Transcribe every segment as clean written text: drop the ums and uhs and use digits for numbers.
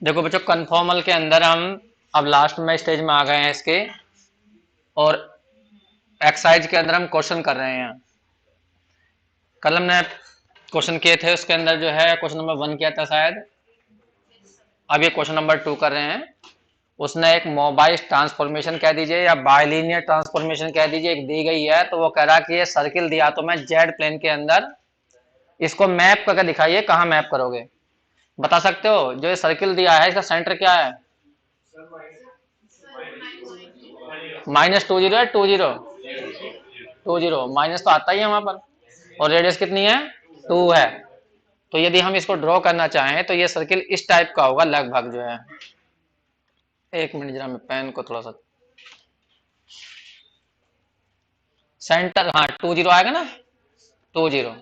देखो बच्चों, कन्फॉर्मल के अंदर हम अब लास्ट में स्टेज में आ गए हैं इसके, और एक्सरसाइज के अंदर हम क्वेश्चन कर रहे हैं। कल हमने क्वेश्चन किए थे, उसके अंदर जो है क्वेश्चन नंबर 1 किया था शायद। अब ये क्वेश्चन नंबर 2 कर रहे हैं। उसने एक मोबाइल ट्रांसफॉर्मेशन कह दीजिए या बाइलिनियर ट्रांसफॉर्मेशन कह दीजिए, एक दी गई है। तो वो कह रहा कि ये सर्किल दिया, तो मैं जेड प्लेन के अंदर इसको मैप करके दिखाइए। कहाँ मैप करोगे, बता सकते हो? जो ये सर्किल दिया है इसका सेंटर क्या है? -20 है, 20 माइनस तो आता ही है वहां पर, और रेडियस कितनी है? 2 है। तो यदि हम इसको ड्रॉ करना चाहें तो ये सर्किल इस टाइप का होगा लगभग जो है। एक मिनट, जरा मैं पेन को थोड़ा सा, सेंटर, हाँ 20 आएगा ना, 20,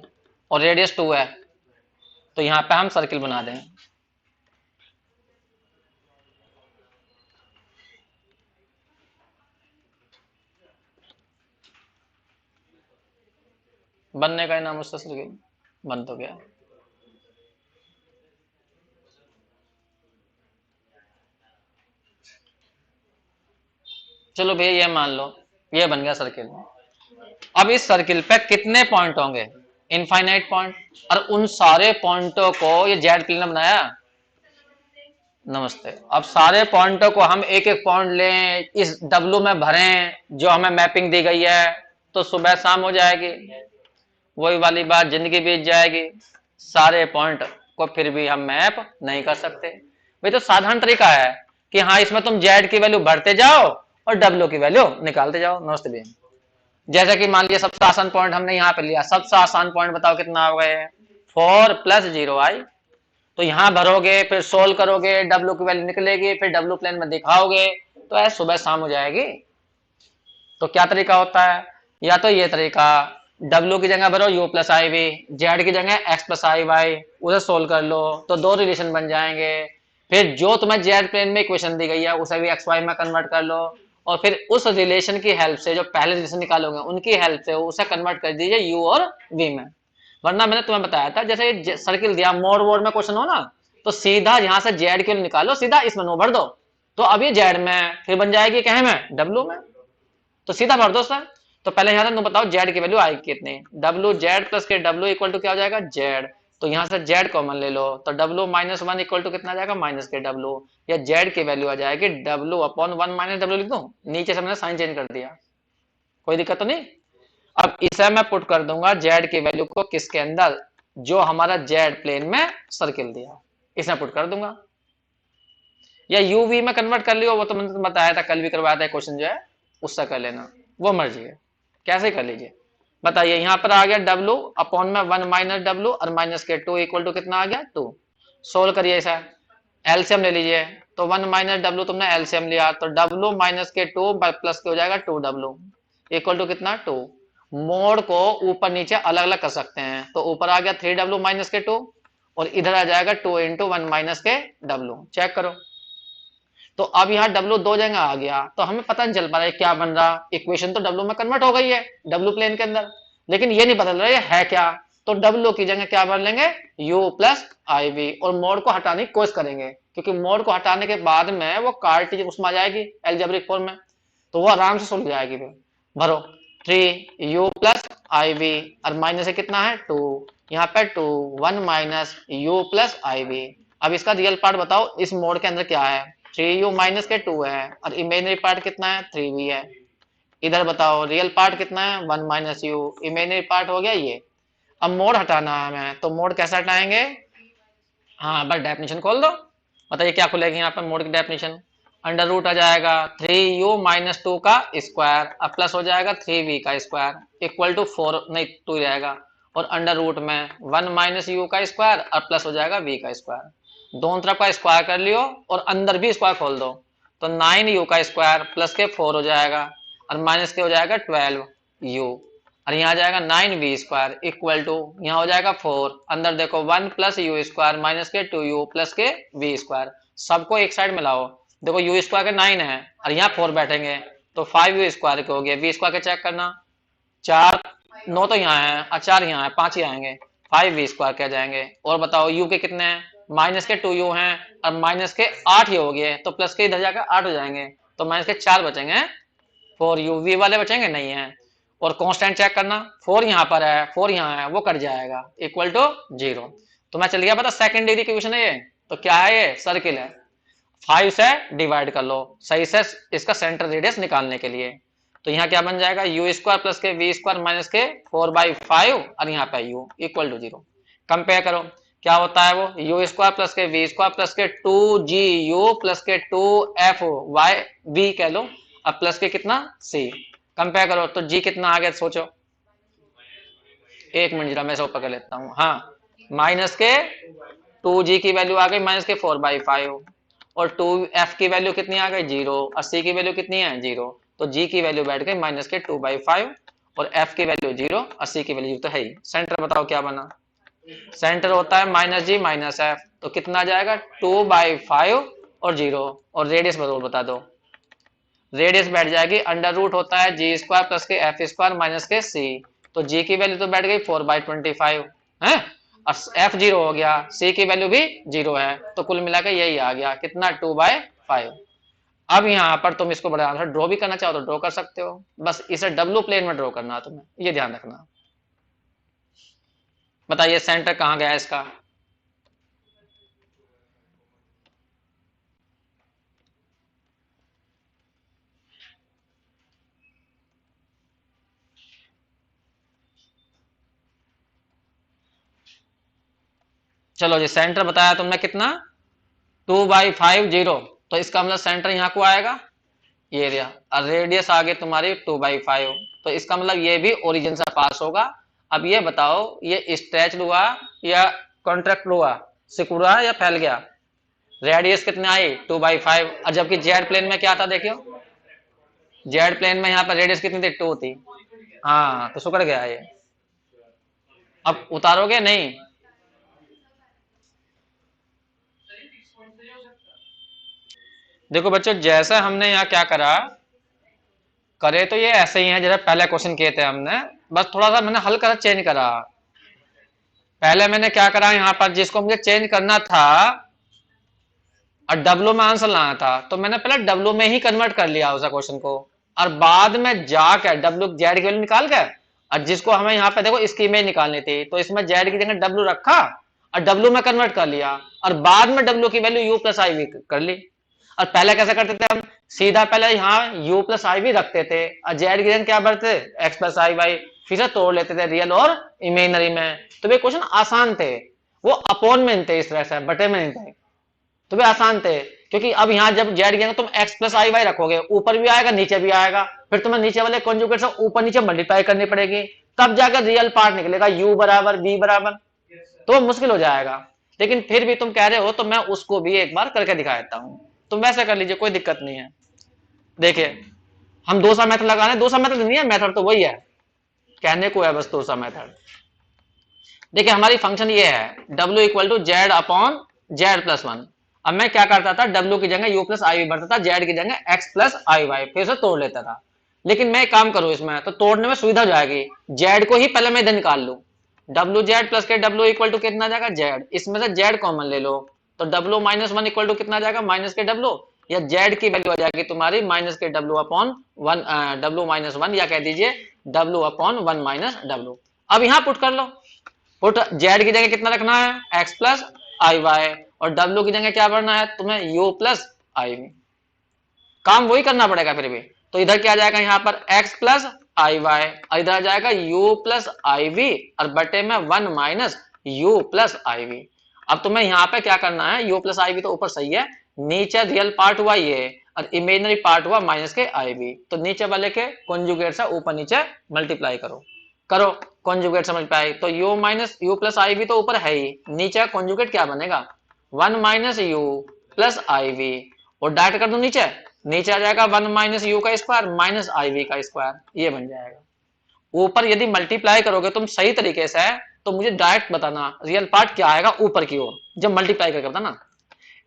और रेडियस 2 है। तो यहाँ पे हम सर्किल बना दें। बनने का ही नाम उसका सर्किल बन तो गया। चलो भैया ये मान लो, ये बन गया सर्किल। अब इस सर्किल पे कितने पॉइंट होंगे? Infinite point. और उन सारे पॉइंटों को ये जेड प्लेन ने बनाया। नमस्ते। अब सारे पॉइंटों को हम एक एक पॉइंट लें, इस डब्लू में भरें जो हमें मैपिंग दी गई है, तो सुबह शाम हो जाएगी। वही वाली बात, जिंदगी बीत जाएगी। सारे पॉइंट को फिर भी हम मैप नहीं कर सकते। भाई तो साधारण तरीका है कि हाँ, इसमें तुम जेड की वैल्यू भरते जाओ और डब्ल्यू की वैल्यू निकालते जाओ। नमस्ते भैया। जैसा कि मान लिया सबसे आसान पॉइंट हमने यहाँ पे लिया, सबसे आसान पॉइंट बताओ कितना हो गए? 4 + 0i। तो यहाँ भरोगे, फिर सोल्व करोगे, डब्ल्यू की वैल्यू निकलेगी, फिर डब्ल्यू प्लेन में दिखाओगे, तो ऐसे सुबह शाम हो जाएगी। तो क्या तरीका होता है? या तो ये तरीका, डब्ल्यू की जगह भरो u+iv, जेड की जगह x+iy, उसे सोल्व कर लो तो दो रिलेशन बन जाएंगे। फिर जो तुम्हें जेड प्लेन में इक्वेशन दी गई है उसे भी xy में कन्वर्ट कर लो, और फिर उस रिलेशन की हेल्प से, जो पहले रिलेशन निकालोगे उनकी हेल्प से उसे कन्वर्ट कर दीजिए u और v में। वरना मैंने तुम्हें बताया था, जैसे सर्किल दिया, मोड वोड में क्वेश्चन हो ना, तो सीधा यहां से जेड की निकालो, सीधा इसमें नो भर दो, तो अब ये जेड में फिर बन जाएगी कहे में, डब्ल्यू में। तो सीधा भर दो सर। तो पहले यहाँ से बताओ जेड की वैल्यू आएगी कितनी? डब्ल्यू जेड प्लस के डब्ल्यू इक्वल टू क्या हो जाएगा? जेड। तो यहाँ से जेड कॉमन ले लो, तो डब्ल्यू -1 इक्वल टू कितना आ जाएगा? माइनस के डब्ल्यू। या जेड की वैल्यू आ जाएगी W/1 माइनस डब्ल्यू। लिख दो, नीचे से मैंने साइन चेंज कर दिया, कोई दिक्कत तो नहीं। अब इसे मैं पुट कर दूंगा जेड की वैल्यू को किसके अंदर? जो हमारा जेड प्लेन में सर्किल दिया, इसमें पुट कर दूंगा। या यूवी में कन्वर्ट कर लियो, वो तो मैंने बताया था, कल भी करवाया था क्वेश्चन जो है, उससे कर लेना, वो मर्जी है, कैसे कर लीजिए। बताइए, यहां पर आ गया डब्ल्यू अपॉन में 1 माइनस डब्ल्यू और माइनस के 2 इक्वल टू कितना आ गया? 2। सोल्व करिए ऐसा, एलसीएम ले लीजिए। तो 1 माइनस डब्ल्यू तुमने एलसीएम लिया, तो डब्ल्यू माइनस के 2 प्लस के हो जाएगा 2w इक्वल टू कितना? 2। मोड को ऊपर नीचे अलग अलग कर सकते हैं, तो ऊपर आ गया 3w माइनस के 2, और इधर आ जाएगा 2 इंटू 1 माइनस के डब्ल्यू। चेक करो। तो अब यहाँ डब्ल्यू दो जगह आ गया, तो हमें पता नहीं चल पा रहा है क्या बन रहा। इक्वेशन तो डब्ल्यू में कन्वर्ट हो गई है डब्ल्यू प्लेन के अंदर, लेकिन ये नहीं पता चल रहा ये है क्या। तो डब्ल्यू की जगह क्या भर लेंगे? u+iv, और मोड को हटाने की कोशिश करेंगे, क्योंकि मोड को हटाने के बाद में वो कार्टेज उसमें आ जाएगी एल्जेब्रिक फॉर्म में, तो वो आराम से सुलझ जाएगी। फिर भरो 3u+iv, और माइनस से कितना है? 2। यहाँ पे 2, 1 माइनस u+iv। अब इसका रियल पार्ट बताओ, इस मोड के अंदर क्या है? 3u माइनस के 2 है, और इमेजिनरी पार्ट कितना है? 3v है। इधर बताओ रियल पार्ट कितना है? 1 माइनस यू, इमेजिनरी पार्ट हो गया ये। अब मोड हटाना है हमें, तो मोड कैसे हटाएंगे? हाँ, बस डेफिनेशन खोल दो। बताइए क्या खुलेगी यहाँ पर मोड की डेफिनेशन? अंडर रूट आ जाएगा 3u-2 का स्क्वायर, अब प्लस हो जाएगा 3v का स्क्वायर इक्वल टू 4, नहीं 2 ही रहेगा, और अंडर रूट में 1 माइनस यू का स्क्वायर और प्लस हो जाएगा v का स्क्वायर। दोनों तरफ का स्क्वायर कर लियो और अंदर भी स्क्वायर खोल दो, तो 9u का स्क्वायर प्लस के 4 हो जाएगा, और माइनस के हो जाएगा 12u, और यहाँ आ जाएगा 9v² इक्वल टू, यहाँ हो जाएगा 4, अंदर देखो 1 प्लस यू स्क्वायर माइनस के 2u प्लस के v²। सबको एक साइड में लाओ, देखो यू स्क्वायर के 9 है और यहाँ 4 बैठेंगे, तो 5u² के हो गए। v² के चेक करना, 4, 9 तो यहाँ है और 4 यहाँ है, 5 ही आएंगे, 5v² के आ जाएंगे। और बताओ u के कितने हैं? माइनस के 2u हैं और माइनस के 8 ये हो गए, तो प्लस के इधर जाकर 8 हो जाएंगे, तो माइनस के 4 बचेंगे, 4u v वाले बचेंगे नहीं है। और कांस्टेंट चेक करना, 4 यहाँ पर है, 4 यहाँ है, वो कट जाएगा, इक्वल टू 0। तो मैं चल गया पता, सेकंड डिग्री की क्वेश्चन है ये। तो क्या है ये, सर्किल है, 5 से डिवाइड कर लो सही से इसका सेंटर रेडियस निकालने के लिए। तो यहाँ क्या बन जाएगा, यू स्क्वायर प्लस के वी स्क्वायर माइनस के 4/5 और यहाँ पे यू इक्वल टू 0। कंपेयर करो क्या होता है, वो यू स्क्वायर प्लस के वी स्क्वायर प्लस के 2GU प्लस के 2FY वी कह लो, अब प्लस के कितना C। कंपेयर करो तो G कितना आ गया सोचो, एक मिनट जरा मैं इसको पकड़ लेता हूँ। हाँ, माइनस के 2G की वैल्यू आ गई माइनस के 4/5 और 2F की वैल्यू कितनी आ गई 0 और C की वैल्यू कितनी है 0, तो G की वैल्यू बैठ गई माइनस के 2/5 और F की वैल्यू 0 और C की वैल्यू तो है ही। सेंटर बताओ क्या बना, सेंटर होता है माइनस जी माइनस एफ, तो कितना आ जाएगा 2/5 और 0, और रेडियस बता दो, रेडियस बैठ जाएगी अंडर रूट होता है जी स्क्वायर प्लस के एफ स्क्वायर माइनस के सी, तो जी की वैल्यू तो बैठ गई 4/25 है और एफ 0 हो गया, सी की वैल्यू भी 0 है, तो कुल मिलाकर यही आ गया कितना 2/5। अब यहाँ पर तुम इसको बड़ा आंसर ड्रॉ भी करना चाहो तो ड्रॉ कर सकते हो, बस इसे डब्ल्यू प्लेन में ड्रॉ करना तुम्हें, ये ध्यान रखना। बताइए सेंटर कहाँ गया इसका, चलो जी सेंटर बताया तुमने कितना 2/5 तो इसका मतलब सेंटर यहाँ को आएगा ये एरिया, और रेडियस आगे तुम्हारी 2/5, तो इसका मतलब ये भी ओरिजिन से पास होगा। अब ये बताओ ये स्ट्रेच हुआ या कॉन्ट्रैक्ट हुआ, सिकुड़ रहा या फैल गया, रेडियस कितने आई 2/5, और जबकि जेड प्लेन में क्या था देखियो, जेड प्लेन में यहाँ पर रेडियस कितनी थी 2 थी, हाँ तो सिकुड़ गया ये। अब उतारोगे नहीं, देखो बच्चों जैसा हमने यहाँ क्या करा, करे तो ये ऐसे ही है जैसे पहले क्वेश्चन किए थे हमने, बस थोड़ा सा मैंने हल करा चेंज करा। पहले मैंने क्या करा यहाँ पर जिसको मुझे चेंज करना था और डब्ल्यू में आंसर लाना था, तो मैंने पहले डब्ल्यू में ही कन्वर्ट कर लिया उस क्वेश्चन को, और बाद में जाकर डब्ल्यू जेड की वैल्यू निकाल कर, और जिसको हमें यहाँ पे देखो इसकी इमेज निकालनी थी तो इसमें जेड की जगह डब्ल्यू रखा और डब्ल्यू में कन्वर्ट कर लिया, और बाद में डब्ल्यू की वैल्यू यू प्लस आई वी कर ली। और पहले कैसे करते थे हम, सीधा पहले यहाँ u प्लस आई वी रखते थे और जेड की जगह क्या भरते x प्लस आई वाई, फिर से तोड़ लेते थे रियल और इमेजनरी में, तो वे क्वेश्चन आसान थे, वो अपॉन में थे, इस तरह से बटे में नहीं थे, तो वे आसान थे। क्योंकि अब यहाँ जब जेड गया तुम x प्लस आई वाई रखोगे, ऊपर भी आएगा नीचे भी आएगा, फिर तुम्हें नीचे वाले कॉन्जुगेट से ऊपर नीचे मल्टीप्लाई करनी पड़ेगी, तब जाकर रियल पार्ट निकलेगा u बराबर v बराबर, तो मुश्किल हो जाएगा। लेकिन फिर भी तुम कह रहे हो तो मैं उसको भी एक बार करके दिखा देता हूँ, तुम वैसे कर लीजिए कोई दिक्कत नहीं है। देखिए हम दूसरा मेथड लगा रहे हैं, दूसरा मेथड नहीं है, मेथड तो वही है, कहने को है बस दूसरा मेथड। देखिए हमारी फंक्शन ये है w equal to Z upon Z plus 1। अब मैं क्या करता था, w की जगह u प्लस आई वी भरता था, जेड की जगह x प्लस आई वाई, फिर से तोड़ लेता था। लेकिन मैं एक काम करूं इसमें तो तोड़ने में सुविधा हो जाएगी, जेड को ही पहले मैं इधर निकाल लू, डब्ल्यू जेड प्लस के डब्ल्यू इक्वल टू कितना जाएगा जेड, इसमें से जेड कॉमन ले लो, तो डब्ल्यू माइनस 1 इक्वल टू कितना जाएगा माइनस के डब्ल्यू, या जेड की वैल्यू आ जाएगी तुम्हारी माइनस के डब्ल्यू अपॉन 1, डब्ल्यू माइनस 1, या कह दीजिए डब्ल्यू अपॉन 1 माइनस डब्ल्यू। अब यहां पुट कर लो, पुट जेड की जगह कितना रखना है x प्लस आई वाई, और डब्ल्यू की जगह क्या भरना है तुम्हें u प्लस आई वी, काम वही करना पड़ेगा फिर भी। तो इधर क्या आ जाएगा यहाँ पर x प्लस आई वाई, इधर आ जाएगा u प्लस आई वी और बटे में 1 माइनस u प्लस आई वी। अब तुम्हें यहाँ पे क्या करना है, u प्लस आई वी तो ऊपर सही है, नीचे रियल पार्ट हुआ ये और इमेजिनरी पार्ट हुआ माइनस के आई वी, तो नीचे वाले के कॉन्जुगेट से ऊपर नीचे मल्टीप्लाई करो, करो कॉन्जुगेट से मल्टीप्लाई, तो u minus u plus I we तो ऊपर है ही, नीचे कॉन्जुगेट क्या बनेगा 1 minus u plus I we, और डायरेक्ट कर दो नीचे, नीचे आ जाएगा 1 माइनस यू का स्क्वायर माइनस आई वी का स्क्वायर, ये बन जाएगा। ऊपर यदि मल्टीप्लाई करोगे तुम सही तरीके से तो मुझे डायरेक्ट बताना रियल पार्ट क्या आएगा ऊपर की ओर, जब मल्टीप्लाई करके बताना।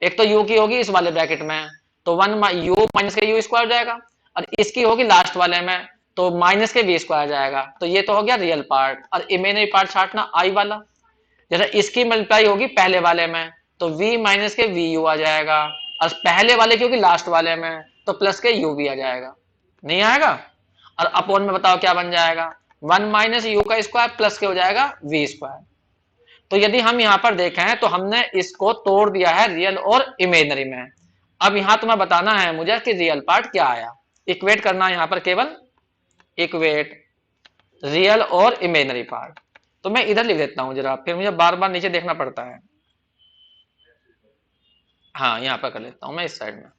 एक तो यू की होगी इस वाले ब्रैकेट में तो 1 यू माइनस के यू स्क्वायर जाएगा, और इसकी होगी लास्ट वाले में तो माइनस के वी स्क्वायर जाएगा, तो ये तो हो गया रियल पार्ट, और इमेजिनरी पार्ट छाटना आई वाला। जैसे इसकी मल्टीप्लाई होगी पहले वाले में तो v माइनस के वी यू आ जाएगा, और पहले वाले क्योंकि लास्ट वाले में तो प्लस के यू भी आ जाएगा, नहीं आएगा। और अपॉन में बताओ क्या बन जाएगा, 1 माइनस यू का स्क्वायर प्लस के हो जाएगा वी स्क्वायर। तो यदि हम यहां पर देखें तो हमने इसको तोड़ दिया है रियल और इमेजनरी में। अब यहां तुम्हें बताना है मुझे कि रियल पार्ट क्या आया, इक्वेट करना है यहां पर, केवल इक्वेट रियल और इमेजनरी पार्ट। तो मैं इधर लिख देता हूं जरा, फिर मुझे बार बार नीचे देखना पड़ता है। हाँ यहां पर कर लेता हूं मैं इस साइड में।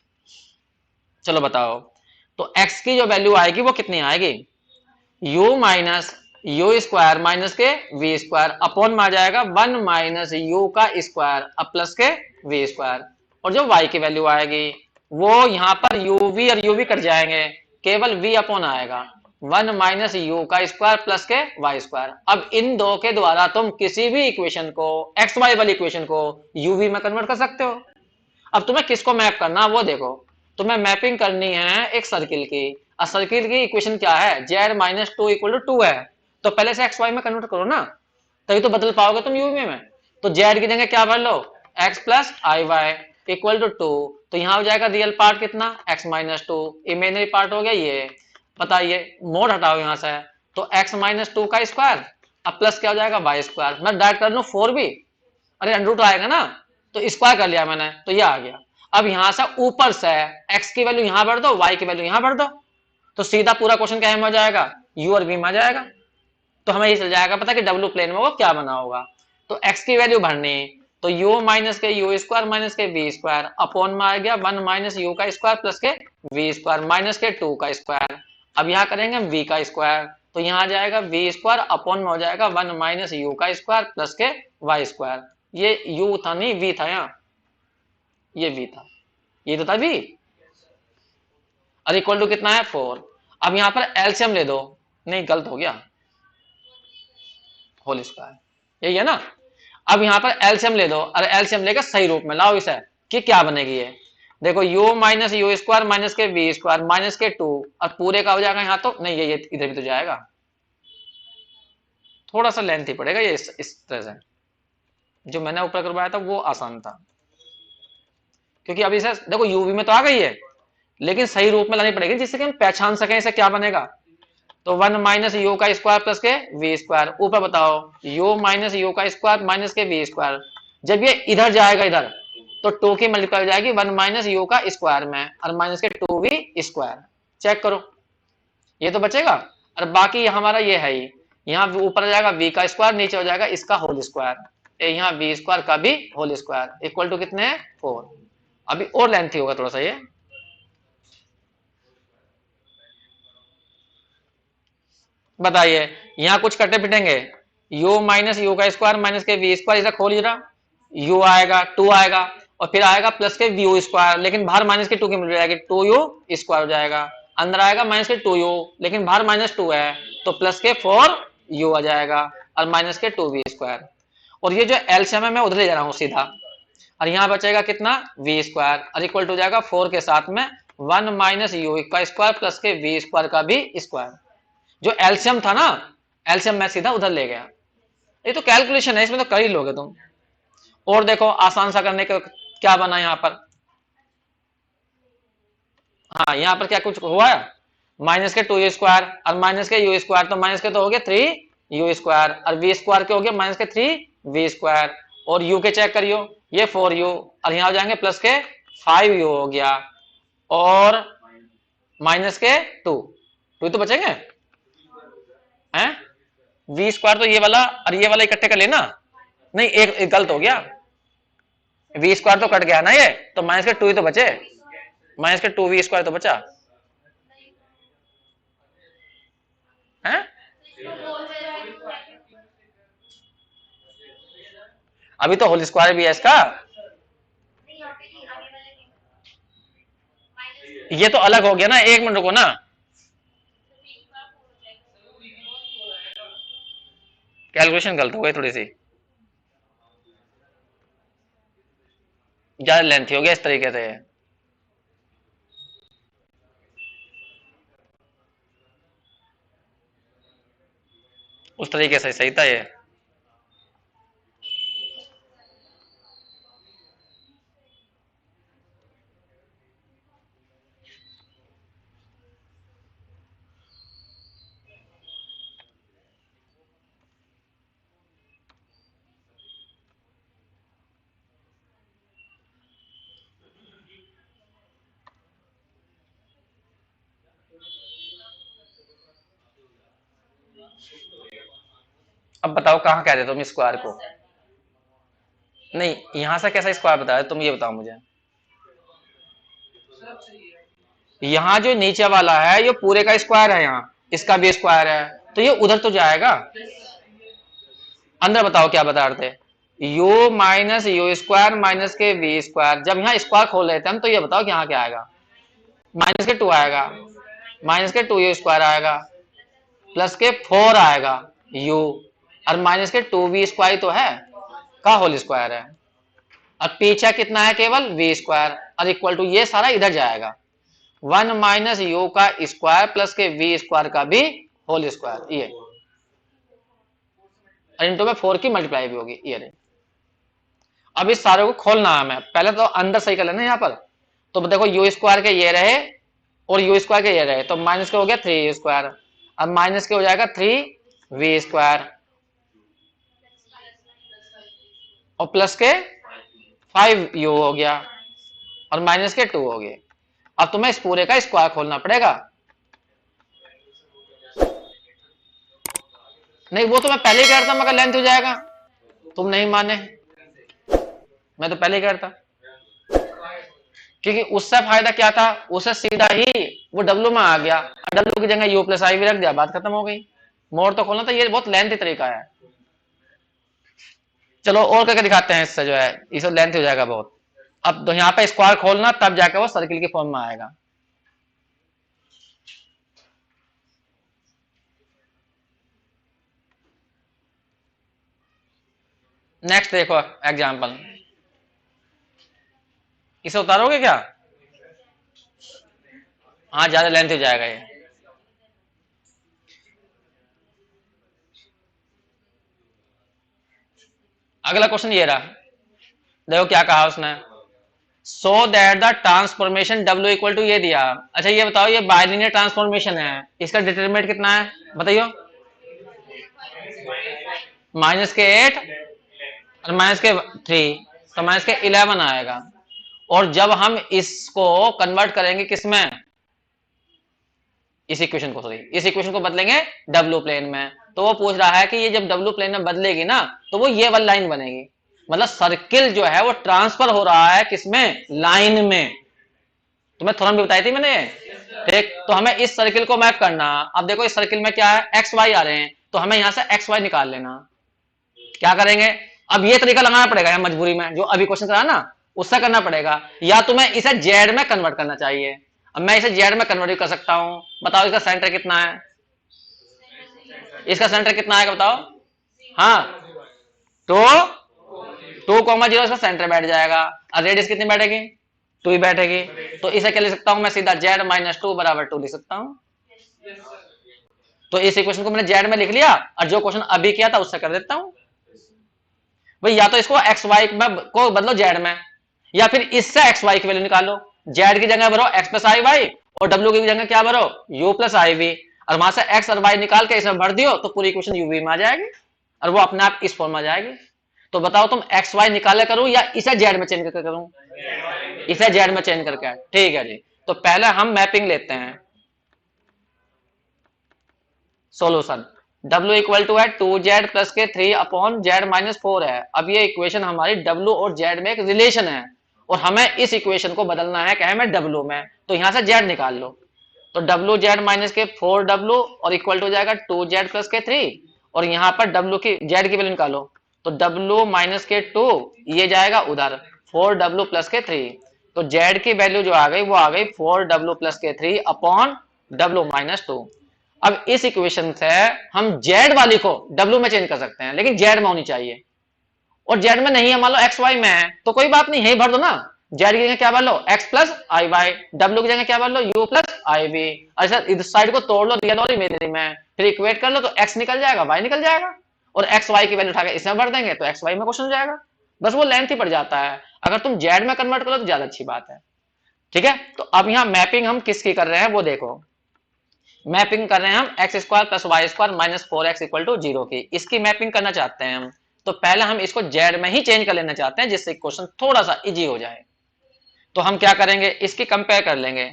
चलो बताओ, तो x की जो वैल्यू आएगी वो कितनी आएगी, u minus you square minus के वी स्क्वायर अपॉन में आ जाएगा 1 माइनस यू का स्क्वायर अब प्लस के वी स्क्वायर। और जो y की वैल्यू आएगी वो यहां पर uv और uv कट जाएंगे, केवल v अपॉन आएगा 1 माइनस यू का स्क्वायर प्लस के वाई स्क्वायर। अब इन दो के द्वारा तुम किसी भी इक्वेशन को, एक्स वाई वाली इक्वेशन को यूवी में कन्वर्ट कर सकते हो। अब तुम्हें किसको मैप करना वो देखो, तुम्हें मैपिंग करनी है एक सर्किल की, और सर्किल की इक्वेशन क्या है, Z minus two equal to two है, तो पहले से एक्स वाई में कन्वर्ट करो ना, तभी तो बदल पाओगे तुम यूवी में। तो जेड की जगह क्या भर लो, x plus i y equal to two, तो यहाँ हो जाएगा रियल पार्ट कितना, x minus two, imaginary part हो गया ये। बताइए मोड हटाओ यहाँ से, तो एक्स माइनस टू का स्क्वायर अब प्लस क्या हो जाएगा वाई स्क्वायर, मैं डायरेक्ट कर लू फोर भी, अरे अंडर रूट आएगा ना, तो स्क्वायर कर लिया मैंने तो ये आ गया। अब यहां से ऊपर से x की वैल्यू यहां भर दो, y की वैल्यू यहां भर दो, तो सीधा पूरा क्वेश्चन क्या में आ जाएगा, u और v में आ जाएगा। तो हमें ये चल जाएगा पता कि डब्ल्यू प्लेन में वो क्या बना होगा। तो x की वैल्यू भरनी, तो u माइनस के यू स्क्वायर माइनस के वी स्क्वायर अपॉन में आ गया 1 माइनस यू का स्क्वायर प्लस के वी स्क्वायर माइनस के 2 का स्क्वायर। अब यहाँ करेंगे v का स्क्वायर, तो यहाँ आ जाएगा वी स्क्वायर अपॉन में हो जाएगा 1 माइनस यू का स्क्वायर प्लस के वाई स्क्वायर। ये u था नहीं v था, यहाँ ये v था, ये तो था v, और इक्वल टू कितना है 4। अब यहाँ पर एलसीएम ले दो, नहीं गलत हो गया, होल स्क्वायर यही है ना। अब यहाँ पर एलसीएम ले दो, और एलसीएम लेकर सही रूप में लाओ इसे, कि क्या बनेगी ये, देखो u minus you square minus के वी स्क्वायर माइनस के 2, और पूरे का हो जाएगा यहाँ तो नहीं, ये इधर भी तो जाएगा, थोड़ा सा लेंथ ही पड़ेगा ये इस तरह से, जो मैंने ऊपर करवाया था वो आसान था, क्योंकि अभी इसे देखो यूवी में तो आ गई है, लेकिन सही रूप में लानी पड़ेगी जिससे कि हम पहचान सकें इसे क्या बनेगा। तो 1 माइनस यू का स्क्वायर प्लस के वी स्क्वायर, ऊपर बताओ u माइनस यू का स्क्वायर माइनस के वी स्क्वायर, जब ये इधर जाएगा इधर तो 2 की मल्टीप्लाई हो जाएगी 1 माइनस यू का स्क्वायर में, और माइनस के 2v स्क्वायर, चेक करो ये तो बचेगा। और बाकी हमारा ये है ही, यहाँ ऊपर जाएगा v का स्क्वायर, नीचे हो जाएगा इसका होल स्क्वायर, यहाँ v स्क्वायर का भी होल स्क्वायर इक्वल टू कितने हैं 4। अभी और लेंथी होगा थोड़ा सा ये, बताइए यहाँ कुछ कटे पिटेंगे, u माइनस यू का स्क्वायर माइनस के वी स्क्वायर, इधर खोल जरा, u आएगा 2 आएगा, और फिर आएगा प्लस के वी स्क्वायर, लेकिन बाहर माइनस के 2 की मिल जाएगी 2u स्क्वायर हो जाएगा, अंदर आएगा माइनस के 2u, लेकिन बाहर माइनस 2 है तो प्लस के 4u आ जाएगा, और माइनस के 2v स्क्वायर। और ये जो एलसीएम है मैं उधर ले जा रहा हूँ सीधा, और यहाँ बचेगा कितना वी स्क्वायर, और इक्वल टू जाएगा 4 के साथ में 1 माइनस यू का स्क्वायर प्लस के वी स्क्वायर का भी स्क्वायर। जो एलसीएम था ना, एलसीएम मैं सीधा उधर ले गया, ये तो कैलकुलेशन है, इसमें तो कर ही लोगे तुम। और देखो आसान सा करने का क्या बना यहाँ पर, हाँ यहाँ पर क्या कुछ हुआ है, माइनस के 2u स्क्वायर और माइनस के यू स्क्वायर, तो माइनस के तो हो गया 3u स्क्वायर, और वी स्क्वायर के हो गया माइनस के 3v स्क्वायर, और u के चेक करियो ये 4u, और यहाँ हो जाएंगे प्लस के 5u हो गया, और माइनस के 2 तो बचेंगे हैं, वी स्क्वायर तो ये वाला और ये वाला इकट्ठे कर लेना, नहीं एक गलत हो गया, वी स्क्वायर तो कट गया ना ये, तो माइनस के 2 ही तो बचे, माइनस के 2v स्क्वायर तो बचा है। अभी तो होल स्क्वायर भी है इसका, ये तो अलग हो गया ना, एक मिनट रुको ना, कैलकुलेशन गलत हो गई थोड़ी सी, ज्यादा लेंथी हो गया इस तरीके से, उस तरीके से सही था ये। अब बताओ कहाँ कह रहे तुम स्क्वायर को? नहीं, यहां से कैसा स्क्वायर बताया तुम, ये बताओ मुझे। यहाँ जो नीचे वाला है ये पूरे का स्क्वायर है, यहाँ इसका भी स्क्वायर है, तो ये उधर तो जाएगा। अंदर बताओ क्या बता रहे थे, you minus you square minus के वी स्क्वायर। जब यहाँ स्क्वायर खोल लेते हैं हम, तो ये बताओ कि यहाँ क्या आएगा, माइनस के 2 आएगा, माइनस के 2 यू स्क्वायर आएगा, प्लस के 4 आएगा यू, और माइनस के 2 वी स्क्वायर तो है का होल स्क्वायर है, और पीछे कितना है केवल वी स्क्वायर, और इक्वल टू ये सारा इधर जाएगा 1 माइनस यू का स्क्वायर प्लस के वी स्क्वायर का भी होल स्क्वायर, ये इंटू में 4 की मल्टीप्लाई भी होगी ये। अब इस सारे को खोलना है हमें, पहले तो अंदर सही कर लेना यहाँ पर। तो देखो यू स्क्वायर के ये रहे और यू स्क्वायर के ये रहे, तो माइनस के हो गया 3 यू स्क्वायर, अब माइनस के हो जाएगा 3 वी स्क्वायर, और प्लस के 5 यू हो गया, और माइनस के 2 हो गए। अब तुम्हें इस पूरे का स्क्वायर खोलना पड़ेगा। नहीं, वो तो मैं पहले ही कह रहा था मगर लेंथ हो जाएगा, तुम नहीं माने, मैं तो पहले ही कह रहा था। क्योंकि उससे फायदा क्या था, उससे सीधा ही वो डब्ल्यू में आ गया, डब्ल्यू की जगह यू प्लस आई भी रख दिया, बात खत्म हो गई। मोड़ तो खोलना था, ये बहुत लेंथी तरीका है। चलो और करके दिखाते हैं, इससे जो है इसे लेंथ हो जाएगा बहुत। अब तो यहाँ पे स्क्वायर खोलना, तब जाकर वो सर्किल की फॉर्म में आएगा। नेक्स्ट देखो एग्जाम्पल, इसे उतारोगे क्या? हाँ, ज्यादा लेंथ हो जाएगा ये। अगला क्वेश्चन ये रहा, देखो क्या कहा उसने, so that the transformation W equal to ये दिया। अच्छा ये बताओ, ये बाइलिनियर ट्रांसफॉर्मेशन है, इसका डिटरमिनेंट कितना है बताइयो? माइनस के 8 और माइनस के 3, तो माइनस के 11 आएगा। और जब हम इसको कन्वर्ट करेंगे किसमें, इस इक्वेशन को, सॉरी इस इक्वेशन को बदलेंगे डब्ल्यू प्लेन में, तो वो पूछ रहा है कि ये जब डब्ल्यू प्लेन में बदलेगी ना, तो वो ये वाली लाइन बनेगी, मतलब सर्किल जो है वो ट्रांसफर हो रहा है किसमें, लाइन में। तुम्हें थोड़ा भी बताई थी मैंने, ठीक। तो हमें इस सर्किल को मैप करना। अब देखो इस सर्किल में क्या है, एक्स वाई आ रहे हैं, तो हमें यहां से एक्स वाई निकाल लेना। क्या करेंगे, अब ये तरीका लगाना पड़ेगा यहाँ मजबूरी में, जो अभी क्वेश्चन करा ना उससे करना पड़ेगा, या तुम्हें इसे जेड में कन्वर्ट करना चाहिए। अब मैं इसे जेड में कन्वर्ट कर सकता हूं, बताओ इसका सेंटर कितना है, इसका सेंटर कितना आएगा बताओ? हाँ, तो 2,0 इसका सेंटर बैठ जाएगा, और रेडियस कितनी बैठेगी, 2 ही बैठेगी। तो इसे क्या लिख सकता हूं मैं, सीधा जेड माइनस 2 बराबर 2 लिख सकता हूं। तो इस इक्वेशन को मैंने जेड में लिख लिया, और जो क्वेश्चन अभी किया था उससे कर देता हूं भाई। या तो इसको एक्स वाई को बदलो जेड में, या फिर इससे एक्स वाई की वैल्यू निकालो। जेड की जगह भरो एक्स प्लस आई वाई, और डब्ल्यू की जगह क्या भरो, यू प्लस आई वी, और वहां से एक्स और वाई निकाल के इसमें भर दियो, तो पूरी इक्वेशन यूवी में आ जाएगी, और वो अपने आप इस फॉर्म में आ जाएगी। तो बताओ तुम एक्स वाई निकाले करूं या इसे जेड में चेंज करके करूं? इसे जेड में चेंज करके, ठीक है जी। तो पहले हम मैपिंग लेते हैं। सॉल्यूशन, W इक्वल टू है 2Z प्लस के 3 अपॉन Z माइनस 4 है। अब ये इक्वेशन हमारी W और Z में एक रिलेशन है, और हमें इस इक्वेशन को बदलना है कहे में W में, तो यहां से Z निकाल लो। तो W Z माइनस के 4W और इक्वल टू जाएगा 2Z प्लस के 3, और यहाँ पर W की Z की वैल्यू निकालो, तो W माइनस के 2 ये जाएगा उधर 4W प्लस के 3, तो Z की वैल्यू जो आ गई वो आ गई 4W प्लस के 3 अपॉन W माइनस 2। अब इस इक्वेशन से हम जेड वाली को डब्ल्यू में चेंज कर सकते हैं, लेकिन जेड में होनी चाहिए, और जेड में नहीं है, मान लो एक्स वाई में है, तो कोई बात नहीं, यही भर दो ना। जेड की जगह क्या भर लो, x plus i Y, W की जगह क्या भर लो, यू प्लस आई वी। अच्छा इस साइड को तोड़ लो रियल और इमेजिनरी में, फिर इक्वेट कर लो, तो एक्स निकल जाएगा, वाई निकल जाएगा, और एक्स वाई की वैल्यू उठा के इसमें भर देंगे, तो एक्स वाई में क्वेश्चन हो जाएगा। बस वो लेंथ ही पड़ जाता है, अगर तुम जेड में कन्वर्ट करो तो ज्यादा अच्छी बात है, ठीक है। तो अब यहाँ मैपिंग हम किसकी कर रहे हैं वो देखो, मैपिंग कर रहे हैं हम X square plus Y square minus 4x equal to 0 की, इसकी मैपिंग करना चाहते हैं हम। तो पहले हम इसको जेड में ही चेंज कर लेना चाहते हैं, जिससे क्वेश्चन थोड़ा सा इजी हो जाए। तो हम क्या करेंगे, इसकी कंपेयर कर लेंगे,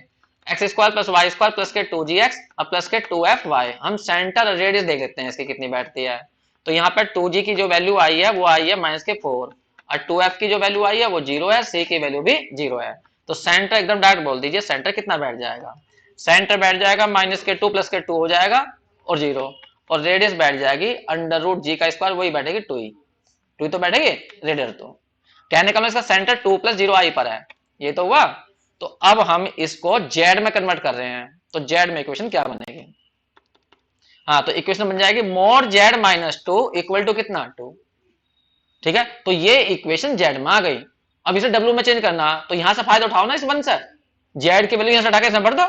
X square plus Y square plus के 2gx और प्लस के 2fy। हम सेंटर और रेडियस देख लेते हैं इसकी कितनी बैठती है। तो यहाँ पर 2g की जो वैल्यू आई है वो आई है -4 और 2f की जो वैल्यू आई है वो 0 है, c की वैल्यू भी 0 है। तो सेंटर एकदम डायरेक्ट बोल दीजिए, सेंटर कितना बैठ जाएगा? सेंटर बैठ जाएगा -2 प्लस के 2 हो जाएगा और 0, और रेडियस बैठ जाएगी √g का स्क्वायर, वही बैठेगी 2 टू तो बैठेगी रेडियस। तो कहने का मतलब इसका सेंटर 2 + 0 i पर है, ये तो हुआ। तो अब हम इसको जेड में कन्वर्ट कर रहे हैं, तो जेड में इक्वेशन क्या बनेगी? हाँ, तो इक्वेशन बन जाएगी mod z - 2 इक्वल टू कितना 2। ठीक है, तो ये इक्वेशन जेड में आ गई। अब इसे डब्ल्यू में चेंज करना, तो यहां से फायदा उठाओ ना इस वन से, जेड की वैल्यू यहां से हटा के इसमें भर दो।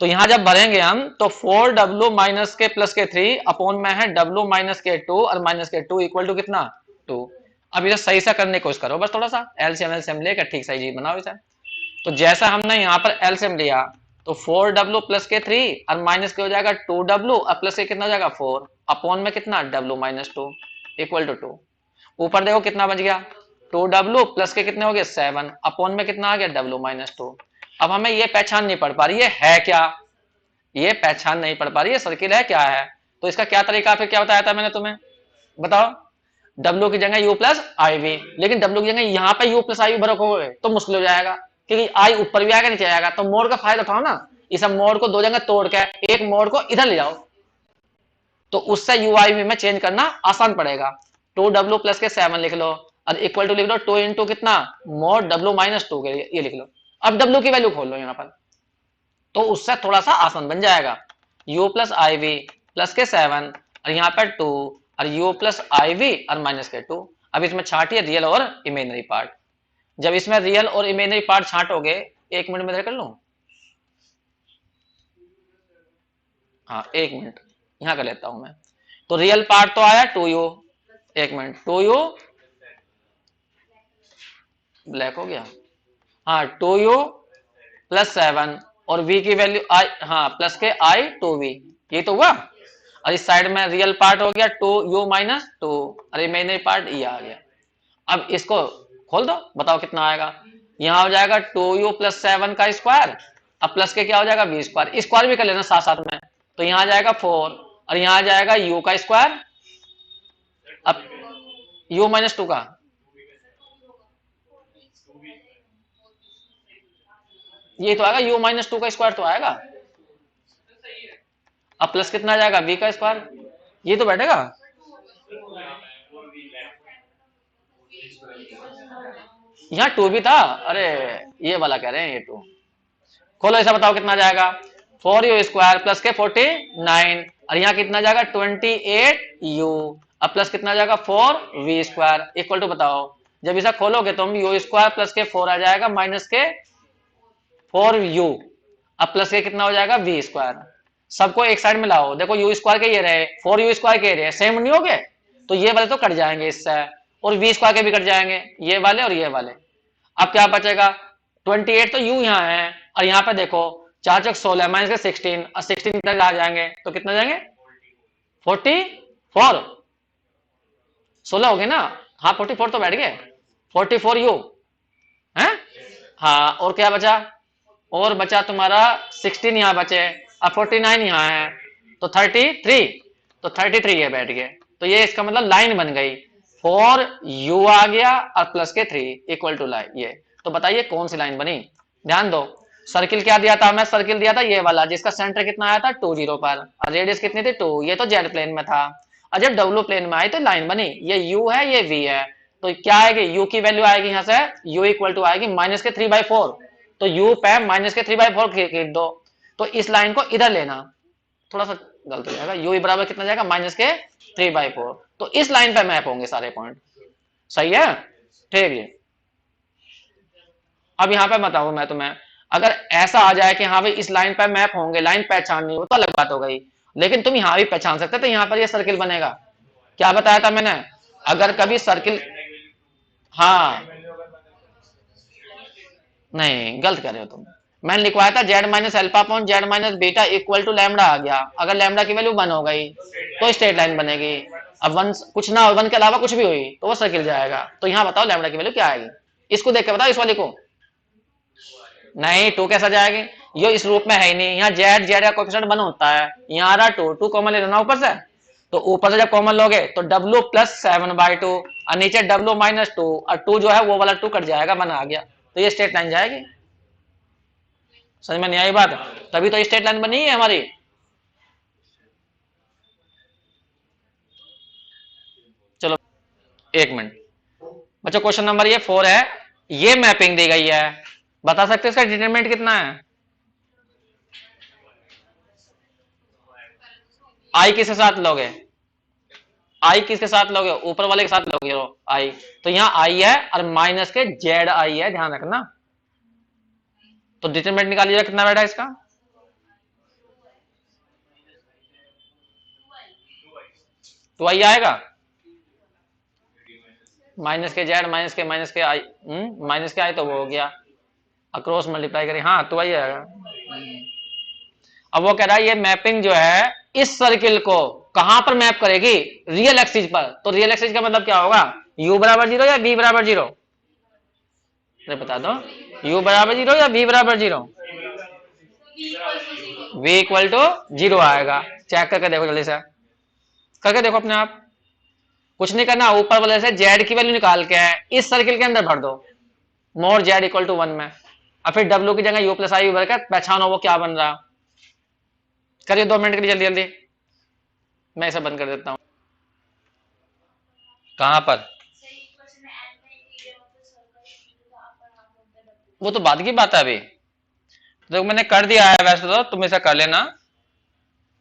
तो यहां जब भरेंगे हम तो 4w माइनस के प्लस के 3 अपॉन में है w माइनस के 2 और माइनस के 2 इक्वल टू कितना 2। अब इसे सही सा करने की कोशिश करो, बस थोड़ा सा एलसीएम लेकर ठीक सही जी बनाओ इसे। तो जैसा हमने यहाँ पर एलसीएम लिया तो 4w प्लस के 3 और माइनस के हो जाएगा 2w और प्लस के कितना हो जाएगा 4 अपॉन में कितना w माइनस 2 इक्वल टू 2। ऊपर देखो कितना बच गया 2w प्लस के कितने हो गए 7 अपॉन में कितना आ गया w माइनस 2। अब हमें ये पहचान नहीं पड़ पा रही है क्या, ये पहचान नहीं पड़ पा रही है सर्किल है क्या है। तो इसका क्या तरीका, फिर क्या बताया था मैंने तुम्हें, बताओ। W की जगह U प्लस आई वी, लेकिन W की जगह यहाँ पे U प्लस आई वी भरोगे तो मुश्किल हो जाएगा, क्योंकि I ऊपर भी आएगा नीचे आएगा। तो मोड का फायदा उठाओ ना, इस मोड को दो जगह तोड़ के एक मोड को इधर ले जाओ, तो उससे UI में चेंज करना आसान पड़ेगा। 2w प्लस के 7 लिख लो और इक्वल टू लिख लो 2 इंटू कितना मोड w माइनस 2 के लिए ये लिख लो। अब w की वैल्यू खोल लो यहाँ पर, तो उससे थोड़ा सा आसान बन जाएगा। u प्लस आई वी प्लस के 7 और यहाँ पर 2 और u प्लस आई वी और माइनस के 2। अब इसमें छाटिए रियल और इमेजिनरी पार्ट। जब इसमें रियल और इमेजिनरी पार्ट छाटोगे, 1 मिनट में इधर कर लूं, हाँ 1 मिनट यहाँ कर लेता हूं मैं। तो रियल पार्ट तो आया 2u, 1 मिनट 2u ब्लैक हो गया, हाँ 2u प्लस 7 और v की वैल्यू आई, हाँ प्लस के i 2v, ये तो हुआ। और इस साइड में रियल पार्ट हो गया 2u माइनस 2 और इमेजिनरी पार्ट ये आ गया। अब इसको खोल दो, बताओ कितना आएगा। यहाँ हो जाएगा 2u प्लस 7 का स्क्वायर, अब प्लस के क्या हो जाएगा v स्क्वायर, स्क्वायर भी कर लेना साथ साथ में। तो यहाँ आ जाएगा 4 और यहाँ आ जाएगा u का स्क्वायर, अब u माइनस 2 का ये तो आएगा u माइनस 2 का स्क्वायर तो आएगा। अब प्लस कितना आ जाएगा v का स्क्वायर, ये तो बैठेगा। यहाँ 2 भी था, अरे ये वाला कह रहे हैं ये 2। खोलो ऐसा बताओ कितना जाएगा 4u स्क्वायर प्लस के 49 और यहाँ कितना जाएगा 28u अब प्लस कितना जाएगा 4v स्क्वायर इक्वल टू बताओ। जब इसे खोलोगे तुम u स्क्वायर प्लस के 4 आ जाएगा माइनस के 4u अब प्लस के कितना हो जाएगा v स्क्वायर। सबको एक साइड में लाओ, देखो u स्क्वायर के ये रहे 4u स्क्वायर के रहे सेम नहीं हो गए, तो ये वाले तो कट जाएंगे इससे और v स्क्वायर के भी कट जाएंगे, ये वाले और ये वाले। अब क्या बचेगा 28 तो u यहाँ है और यहाँ पे देखो 4 चौक 16 माइनस के 16 और 16 तक आ जाएंगे तो कितना जाएंगे 44 16 हो गए ना, हाँ 44 तो बैठ गए 44u है। हाँ और क्या बचा, और बचा तुम्हारा 16 यहाँ बचे, अब 49 यहाँ है तो 33, तो 33 ये बैठ गए। तो ये इसका मतलब लाइन बन गई 4u आ गया और प्लस के 3 इक्वल टू लाइन ये। तो बताइए कौन सी लाइन बनी, ध्यान दो। सर्किल क्या दिया था, मैं सर्किल दिया था ये वाला जिसका सेंटर कितना आया था 2 0 पर और रेडियस कितनी थी 2, ये तो जेड प्लेन में था। और जब डब्ल्यू प्लेन में आई तो लाइन बनी, ये u है ये v है, तो क्या आएगी u की वैल्यू आएगी यहाँ से u इक्वल टू आएगी माइनस के 3/4, तो u पे माइनस के 3/4 खींच दो। तो इस लाइन को इधर लेना, थोड़ा सा गलत हो जाएगा, u बराबर कितना जाएगा माइनस के 3/4, तो इस लाइन पे मैप होंगे सारे पॉइंट, सही है ठीक है। अब यहाँ पे बताऊं मैं तुम्हें, अगर ऐसा आ जाए कि हाँ भाई इस लाइन पे मैप होंगे, लाइन पहचाननी हो तो अलग बात हो गई, लेकिन तुम यहाँ भी पहचान सकते, तो यहाँ पर ये सर्किल बनेगा। क्या बताया था मैंने, अगर कभी सर्किल, हाँ नहीं गलत कर रहे हो तुम, मैंने लिखवाया था z minus alpha upon z minus beta equal to lambda आ गया, अगर लैम्डा की वैल्यू 1 हो गई तो स्ट्रेट लाइन बनेगी। अब 1 कुछ ना हो 1 के अलावा कुछ भी हुई तो वो सर्किल जाएगा। तो यहाँ बताओ लैम्डा की वैल्यू क्या आएगी, इसको देख के बताओ इस वाले को, नहीं, 2 कैसा जाएगी, ये इस रूप में है ही नहीं, यहाँ जेड जेड का कोएफिशिएंट 1 होता है, यहाँ आ रहा 2 2 कॉमन ले लेना ऊपर से, तो ऊपर से जब कॉमन लोगे तो w प्लस 7/2 और नीचे w माइनस 2 और 2 जो है वो वाला 2 कट जाएगा, 1 आ गया, तो ये स्ट्रेट लाइन जाएगी। समझ में नहीं आई बात? तभी तो स्ट्रेट लाइन बनी है हमारी। चलो एक मिनट बच्चों, क्वेश्चन नंबर ये 4 है, ये मैपिंग दी गई है, बता सकते हो इसका डिटरमिनेंट कितना है? आई किसके साथ लोगे, आई किसके साथ लोगे, ऊपर वाले के साथ लोगे आई, तो यहाँ आई है और माइनस के जेड आई है, ध्यान रखना। तो डिटरमिनेंट निकालिएगा, कितना बैठा इसका, 2i आएगा, माइनस के जेड माइनस के आई, माइनस के आई तो वो हो गया, अक्रॉस मल्टीप्लाई करें, हाँ 2i आएगा। अब वो कह रहा है ये मैपिंग जो है इस सर्किल को कहां पर मैप करेगी, रियल एक्सिस पर, तो रियल एक्सिस का मतलब क्या होगा, u बराबर 0 या v बराबर 0, बता दो, u बराबर 0 या v बराबर 0, v इक्वल टू 0 आएगा। चेक करके देखो जल्दी से, करके देखो अपने आप, कुछ नहीं करना, ऊपर वाले से जेड की वैल्यू निकाल के इस सर्किल के अंदर भर दो, मोर जेड इक्वल टू 1 में, और फिर w की जगह u प्लस आई भर कर पहचानो वो क्या बन रहा। करिए 2 मिनट के लिए जल्दी जल्दी, मैं इसे बंद कर देता हूं। कहां पर, वो तो बाद की बात है, अभी तो मैंने कर दिया है, वैसे तो तुम इसे कर लेना,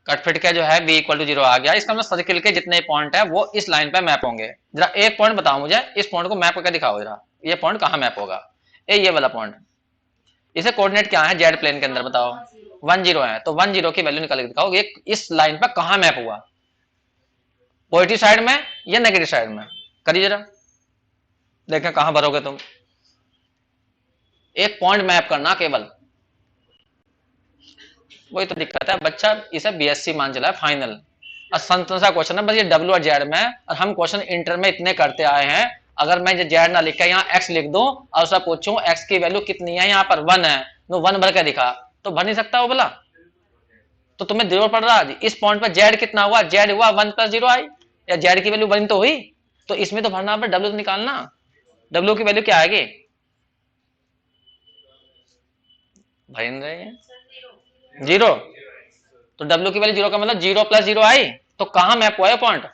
कट फिट के जो है v इक्वल टू 0 आ गया, इसका मतलब सर्किल के जितने पॉइंट है वो इस लाइन पे मैप होंगे। जरा एक पॉइंट बताओ मुझे, इस पॉइंट को मैप करके दिखाओ जरा, ये पॉइंट कहां मैप होगा, ये वाला पॉइंट, इसे कोऑर्डिनेट क्या है जेड प्लेन के अंदर, बताओ 1 0 है, तो 1 0 की वैल्यू निकाल के दिखाओ, ये इस लाइन पर कहां मैप हुआ, पॉजिटिव साइड में या नेगेटिव साइड में, करिए जरा देखें कहां भरोगे तुम, एक पॉइंट मैप करना केवल, वही तो दिक्कत है बच्चा, इसे बीएससी मान चला है फाइनल, और संतन सा क्वेश्चन है बस, ये डब्ल्यू और जेड में, और हम क्वेश्चन इंटर में इतने करते आए हैं, अगर मैं जेड ना लिख के यहाँ एक्स लिख दूं और उससे पूछूं एक्स की वैल्यू कितनी है, यहाँ पर 1 है, तो 1 भर के दिखा, तो भर नहीं सकता वो बोला, तो तुम्हें जरूर पड़ रहा है इस पॉइंट पर जेड कितना हुआ, जेड हुआ 1 + 0 आई, या जेड की वैल्यू 1 तो हुई, तो इसमें तो भरना पर डब्ल्यू तो निकालना, डब्ल्यू की वैल्यू क्या आएगी, भर नहीं रही है 0, तो W की वैल्यू 0 का मतलब 0 + 0 आई, तो कहां मैप हुआ है पॉइंट,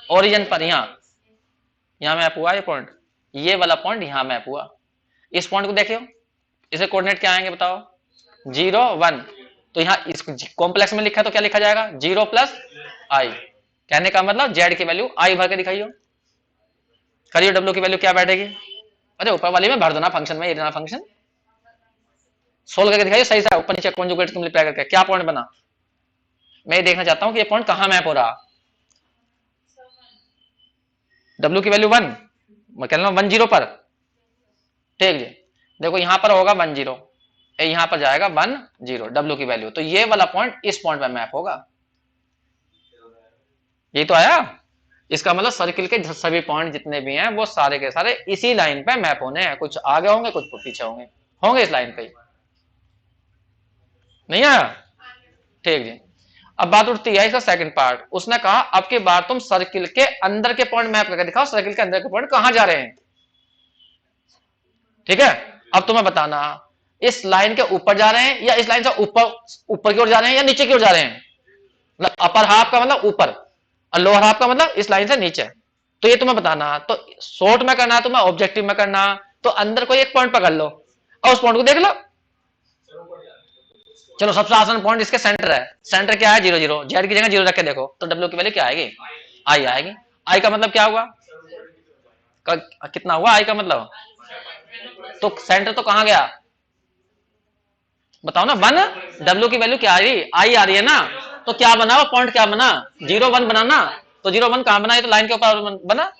ओरिजिन पर, यहां मैप हुआ है पॉइंट, ये वाला पॉइंट यहां मैप हुआ, इस पॉइंट को देखियो, इसे कोऑर्डिनेट क्या आएंगे बताओ, 0 1, तो यहां इस कॉम्प्लेक्स में लिखा है तो क्या लिखा जाएगा 0 + i, कहने का मतलब जेड की वैल्यू आई भर के दिखाइयो, करियो W की वैल्यू क्या बैठेगी, अरे ऊपर वाली में भर दो ना फंक्शन में, ये फंक्शन सोल्व करके दिखाइए सही से, ऊपर नीचे कॉन्जुगेट सिंपलीफाई करके क्या पॉइंट बना, मैं ये देखना चाहता हूं कि ये पॉइंट कहां मैप हो रहा, W की वैल्यू 1, मैं कह रहा हूं 1 0 पर, ठीक जी, देखो यहां पर होगा 1 0, यहां पर जाएगा 1 0 W की वैल्यू, तो ये वाला पॉइंट इस पॉइंट पर मैप होगा, ये तो आया, इसका मतलब सर्किल के सभी पॉइंट जितने भी हैं वो सारे के सारे इसी लाइन पे मैप होने हैं, कुछ आगे होंगे कुछ पीछे होंगे इस लाइन पे, नहीं आया, ठीक जी। अब बात उठती है इसका सेकंड पार्ट, उसने कहा अब की बार तुम सर्किल के अंदर के पॉइंट मैप करके दिखाओ, सर्किल के अंदर के पॉइंट कहां जा रहे हैं, ठीक है, अब तुम्हें बताना इस लाइन के ऊपर जा रहे हैं या इस लाइन से ऊपर की ओर जा रहे हैं या नीचे की ओर जा रहे हैं, मतलब अपर हाफ का मतलब ऊपर और लोअर हाफ का मतलब इस लाइन से नीचे, तो ये तुम्हें बताना, तो शॉर्ट में करना तुम्हें, ऑब्जेक्टिव में करना, तो अंदर कोई एक पॉइंट पकड़ लो और उस पॉइंट को देख लो, चलो सबसे आसान पॉइंट इसके सेंटर है, सेंटर क्या है 0 0, जेड की जगह 0 रख के देखो, तो डब्ल्यू की वैल्यू क्या आएगी, आई आएगी, आई का मतलब क्या हुआ, कितना हुआ आई का मतलब, तो सेंटर तो कहां गया बताओ ना 1, डब्ल्यू की वैल्यू क्या आ रही, आई आ रही है ना, तो क्या बना वो पॉइंट, क्या बना 0 1 बनाना, तो 0 1 कहां बना, ये तो लाइन के ऊपर बना,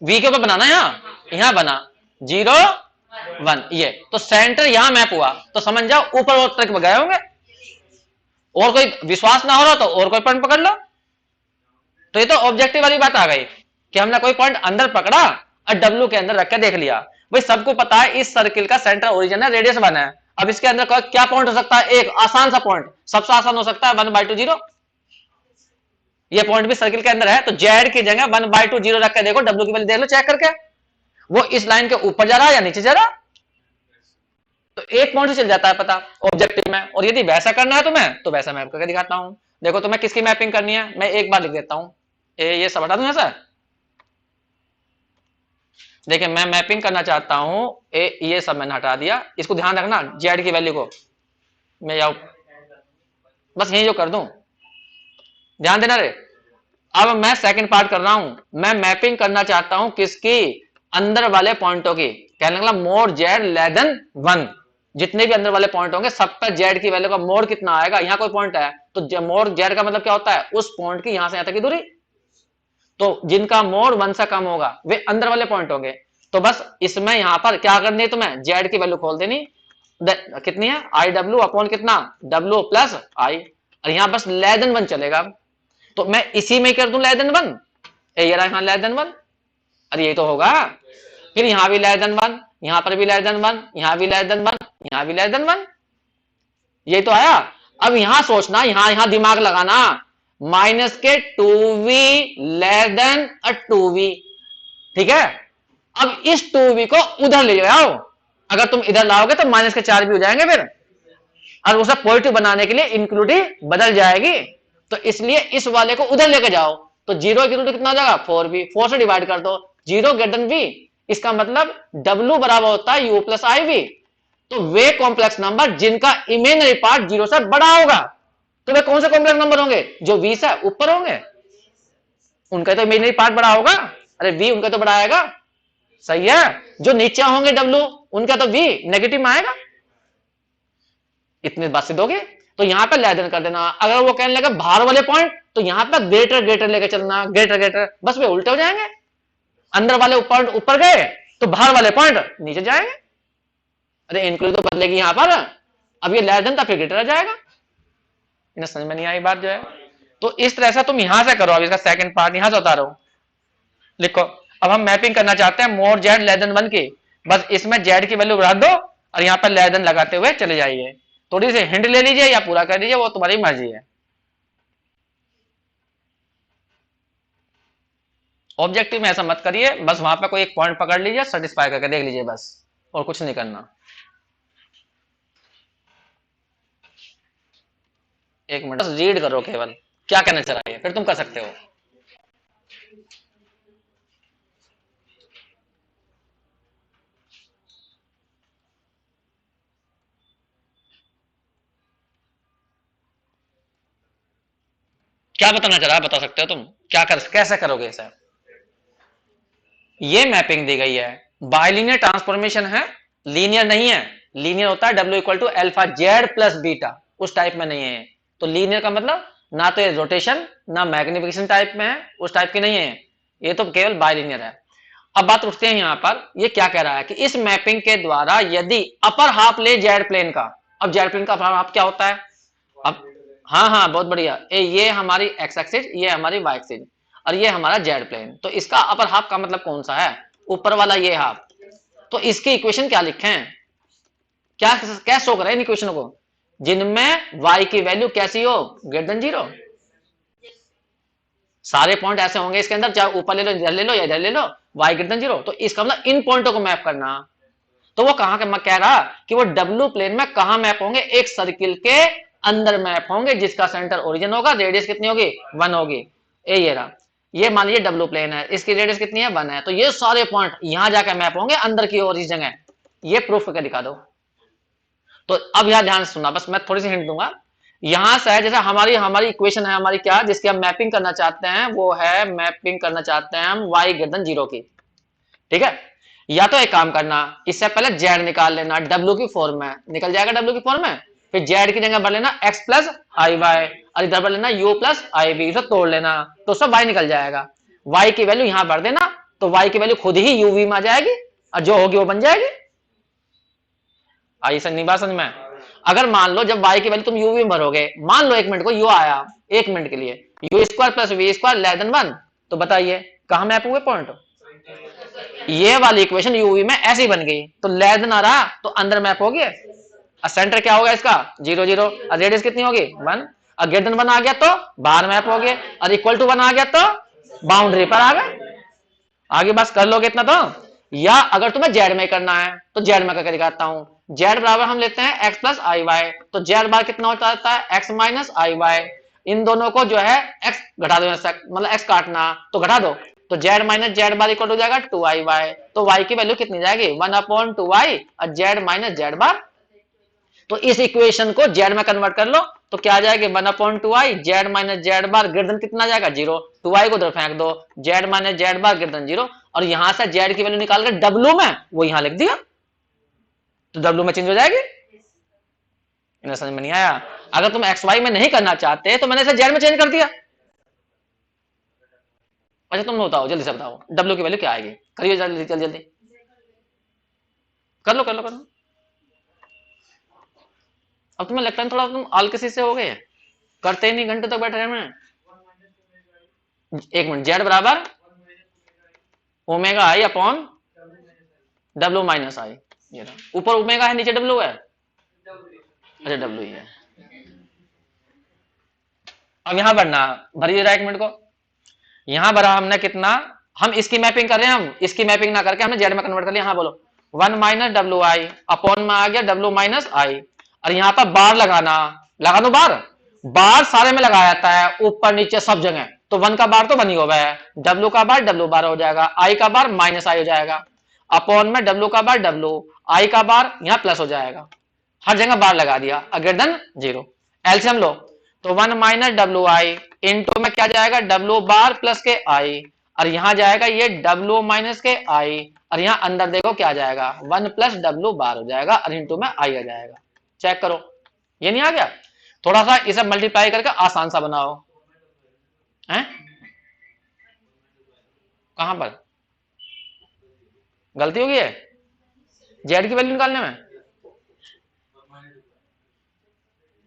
वी के ऊपर बनाना, यहां बना 0 1, ये तो सेंटर यहां मैप हुआ, तो समझ जाओ ऊपर और तक गए होंगे, और कोई विश्वास ना हो रहा तो और कोई पॉइंट पकड़ लो, तो ये तो ऑब्जेक्टिव वाली बात आ गई कि हमने कोई पॉइंट अंदर पकड़ा और डब्ल्यू के अंदर रख के देख लिया, भाई सबको पता है इस सर्किल का सेंटर ओरिजिन है, रेडियस 1 है। अब इसके अंदर क्या पॉइंट हो सकता है? एक आसान सा पॉइंट, सबसे आसान हो सकता है 1/2 0। ये पॉइंट भी सर्किल के अंदर है, तो जेड की जगह 1/2 0 रख के देखो, डब्ल्यू की वैल्यू देख लो चेक करके, वो इस लाइन के ऊपर जा रहा है या नीचे जा रहा है। तो एक पॉइंट से चल जाता है पता ऑब्जेक्टिव में। और यदि वैसा करना है तुम्हें तो वैसा मैप करके दिखाता हूं। देखो तुम्हें किसकी मैपिंग करनी है, मैं एक बार लिख देता हूं, ये सब हटा दूं ऐसा। देखिए मैं मैपिंग करना चाहता हूं, ये सब मैंने हटा दिया, इसको ध्यान रखना जेड की वैल्यू को मैं जाऊं बस यही जो कर दूं, ध्यान देना रे। अब मैं सेकंड पार्ट कर रहा हूं, मैं मैपिंग करना चाहता हूं किसकी, अंदर वाले पॉइंटों की। कहने लगा मोड जेड लेस देन 1, जितने भी अंदर वाले पॉइंट होंगे सब पर जेड की वैल्यू का मोड कितना आएगा। यहां कोई पॉइंट है तो मोड जेड का मतलब क्या होता है, उस पॉइंट की यहां से यहां तक की दूरी। तो जिनका मोड 1 से कम होगा वे अंदर वाले पॉइंट होंगे। तो बस इसमें यहां पर क्या करनी है तुम्हें, जेड की वैल्यू खोल देनी, कितनी है आई डब्ल्यू अपॉन कितना डब्ल्यू प्लस आई, और यहां बस लेस देन 1 चलेगा। तो मैं इसी में कर दूं लेस देन 1, ये रहा यहां लेस देन 1, अरे ये तो होगा। फिर यहां भी लेस देन 1, यहां पर भी लेस देन 1, यहां भी लेस देन 1, यहां भी लेस देन 1, ये तो आया। अब यहां सोचना, यहां यहां दिमाग लगाना, माइनस के 2v लेस देन 2v, ठीक है। अब इस 2v को उधर ले जाओ, अगर तुम इधर लाओगे तो माइनस के 4 भी हो जाएंगे फिर, और उसे पॉजिटिव बनाने के लिए इंक्लूडिव बदल जाएगी। तो इसलिए इस वाले को उधर लेके जाओ, तो 0 की रूट कितना हो जाएगा 4v, 4 से डिवाइड कर दो, 0 ग्रेटर देन v, इसका मतलब w बराबर होता है u प्लस आई वी। तो वे कॉम्प्लेक्स नंबर जिनका इमेजिनरी पार्ट 0 से बड़ा होगा, तो वे कौन से कॉम्प्लेक्स नंबर होंगे, जो v से ऊपर होंगे, उनका तो इमेजिनरी पार्ट बड़ा होगा, अरे v उनका तो बड़ा आएगा, सही है। जो नीचे होंगे w, उनका तो v नेगेटिव में आएगा। इतनी बात सिद्ध होगी। तो यहां पर लेस देन कर देना, अगर वो कहने लगे बाहर वाले पॉइंट, तो यहां पर ग्रेटर ग्रेटर लेके चलना, ग्रेटर ग्रेटर, बस वे उल्टे हो जाएंगे, अंदर वाले पॉइंट ऊपर गए तो बाहर वाले पॉइंट नीचे जाएंगे। अरे इंक्लूड तो बदलेगी यहां पर, अब ये लेस देन था फिर ग्रेटर आ जाएगा। इन्हें समझ में नहीं आई बात जो है। तो इस तरह से तुम यहां से करो, अब इसका सेकंड पार्ट यहां से उतारो, लिखो। अब हम मैपिंग करना चाहते हैं मोड जेड लेस देन 1 की, बस इसमें जेड की वैल्यू बढ़ा दो और यहां पर लेस देन लगाते हुए चले जाइए। थोड़ी सी हिंट ले लीजिए या पूरा कर लीजिए, वो तुम्हारी मर्जी है। ऑब्जेक्टिव में ऐसा मत करिए, बस वहां पर कोई एक पॉइंट पकड़ लीजिए, सेटिस्फाई करके देख लीजिए बस, और कुछ नहीं करना। एक मिनट बस रीड करो केवल क्या कहना चाह रहा है, फिर तुम कर सकते हो। क्या बताना चाह रहा है, बता सकते हो तुम, क्या कर कैसे करोगे सर। ये मैपिंग दी गई है, बाइलिनियर ट्रांसफॉर्मेशन है, लीनियर नहीं है। लीनियर होता है W equal to alpha z plus beta, उस टाइप में नहीं है। तो लीनियर का मतलब ना तो ये रोटेशन ना मैग्निफिकेशन टाइप में है, उस टाइप की नहीं है, ये तो केवल बाइलिनियर है। अब बात उठते हैं यहां पर, ये क्या कह रहा है कि इस मैपिंग के द्वारा यदि अपर हाफ ले जेड प्लेन का, अब जेड प्लेन का अपर हाफ क्या होता है, अब हाँ हाँ बहुत बढ़िया, ये हमारी एक्स एक्सिस, ये हमारी वाई एक्सिस, और ये हमारा जेड प्लेन। तो इसका अपर हाफ का मतलब कौन सा है, ऊपर वाला ये हाफ। तो इसकी इक्वेशन क्या लिखे हैं, क्या क्या शो कर रहे हैं इन इक्वेशन को, जिनमें y की वैल्यू कैसी हो, ग्रेटर देन 0। सारे पॉइंट ऐसे होंगे इसके अंदर, चाहे ऊपर ले लो, इधर ले लो या इधर ले लो, y ग्रेटर देन 0। तो इसका मतलब इन पॉइंटों को मैप करना। तो वो कहां के कह रहा कि वो डब्ल्यू प्लेन में कहां मैप होंगे, एक सर्किल के अंदर मैप होंगे, जिसका सेंटर ओरिजिन होगा, रेडियस कितनी होगी 1 होगी। ये रहा, ये मान लीजिए डब्ल्यू प्लेन है, इसकी रेडियस कितनी है 1 है, तो ये सारे पॉइंट यहां जाकर मैप होंगे अंदर की ओर, इस जगह। ये प्रूफ करके दिखा दो। तो अब यहां ध्यान से सुनना, बस मैं थोड़ी सी हिंट दूंगा। यहां से है जैसे हमारी हमारी इक्वेशन है हमारी क्या, जिसकी हम मैपिंग करना चाहते हैं, वो है मैपिंग करना चाहते हैं हम y ग्रेटर देन 0 की, ठीक है। या तो एक काम करना, इससे पहले जेड निकाल लेना, डब्ल्यू की फॉर्म में निकल जाएगा, डब्ल्यू की फॉर्म में, फिर जेड की जगह भर लेना x प्लस आई वाई, और इधर भर लेना u प्लस आई वी, इसे तोड़ लेना तो सब y निकल जाएगा। y की वैल्यू यहां भर देना, तो y की वैल्यू खुद ही uv में आ जाएगी, और जो होगी वो बन जाएगी। आई समझ बात समझ में। अगर मान लो जब y की वैल्यू तुम u में भरोगे, मान लो 1 मिनट को u आया, 1 मिनट के लिए u square plus v square less than 1, तो बताइए कहां मैप हुए पॉइंट, ये वाली इक्वेशन यूवी में ऐसी बन गई, तो लेस देन आ रहा तो अंदर मैप हो गया, सेंटर क्या होगा इसका 0 0, और रेडियस कितनी होगी 1, और ग्रेटर देन 1 आ गया तो बाहर मैप हो गया, और इक्वल टू 1 आ गया तो बाउंड्री पर आ गए। आगे बस कर लोगे इतना तो। या अगर तुम्हें जेड में करना है तो जेड में करके दिखाता हूं। जेड बराबर हम लेते हैं एक्स प्लस आई वाई, तो जेड बार कितना होता है एक्स माइनस आई वाई। इन दोनों को जो है एक्स घटा दो, मतलब एक्स काटना तो घटा दो, तो जेड माइनस जेड बार इक्वल हो जाएगा 2i y, तो y की वैल्यू कितनी जाएगी 1/2y, और जेड माइनस जेड बार। तो इस इक्वेशन को जेड में कन्वर्ट कर लो तो क्या आ जाएगा 1/2i, जेड माइनस जेड बार ग्रेटर कितना जाएगा 0, 2i को उधर फेंक दो, जेड माइनस जेड बार ग्रेटर 0, और यहां से जेड की वैल्यू निकाल कर डब्ल्यू में वो यहां लिख दिया, तो डब्ल्यू में चेंज हो जाएगी। इन्हें समझ में नहीं आया? अगर तुम एक्स वाई में नहीं करना चाहते तो मैंने इसे जेड में चेंज कर दिया। अच्छा तुम बताओ, जल्दी से बताओ डब्ल्यू की वैल्यू क्या आएगी, करिए जल्दी जल्दी जल्दी, कर लो कर लो कर लो। अब तुम्हें लगता है थोड़ा तुम आलकसी से हो गए, करते ही नहीं, घंटे तक बैठे रहे। एक मिनट, जेड बराबर ओमेगा आई अपॉन डब्ल्यू माइनस आई, ये ऊपर ओमेगा है नीचे डब्ल्यू है, अच्छा डब्ल्यू ही है। अब यहां बढ़ना, भरिए एक मिनट को, यहां भरा हमने कितना, हम इसकी मैपिंग कर रहे हैं, हम इसकी मैपिंग ना करके हमने जेड में कन्वर्ट कर लिया। हाँ बोलो 1 माइनस डब्ल्यू आई अपॉन में आ गया डब्ल्यू माइनस आई, और यहां पर बार लगाना, लगा दो बार, बार सारे में लगाया जाता है ऊपर नीचे सब जगह, तो 1 का बार तो बनी हुआ है, डब्ल्यू का बार डब्ल्यू बार हो जाएगा, आई का बार माइनस आई हो जाएगा, अपॉन में डब्ल्यू का बार डब्ल्यू, आई का बार यहां प्लस हो जाएगा, हर जगह बार लगा दिया, ग्रेटर देन 0। एलसीएम लो तो 1 माइनस डब्ल्यू आई इंटू में क्या जाएगा डब्ल्यू बार प्लस के आई, और यहां जाएगा ये डब्ल्यू माइनस के आई, और यहां अंदर देखो क्या जाएगा 1 प्लस डब्ल्यू बार हो जाएगा, और इंटू में आई आ जाएगा। चेक करो, ये नहीं आ गया? थोड़ा सा इसे मल्टीप्लाई करके आसान सा बनाओ, हैं? कहां पर गलती होगी है जेड की वैल्यू निकालने में?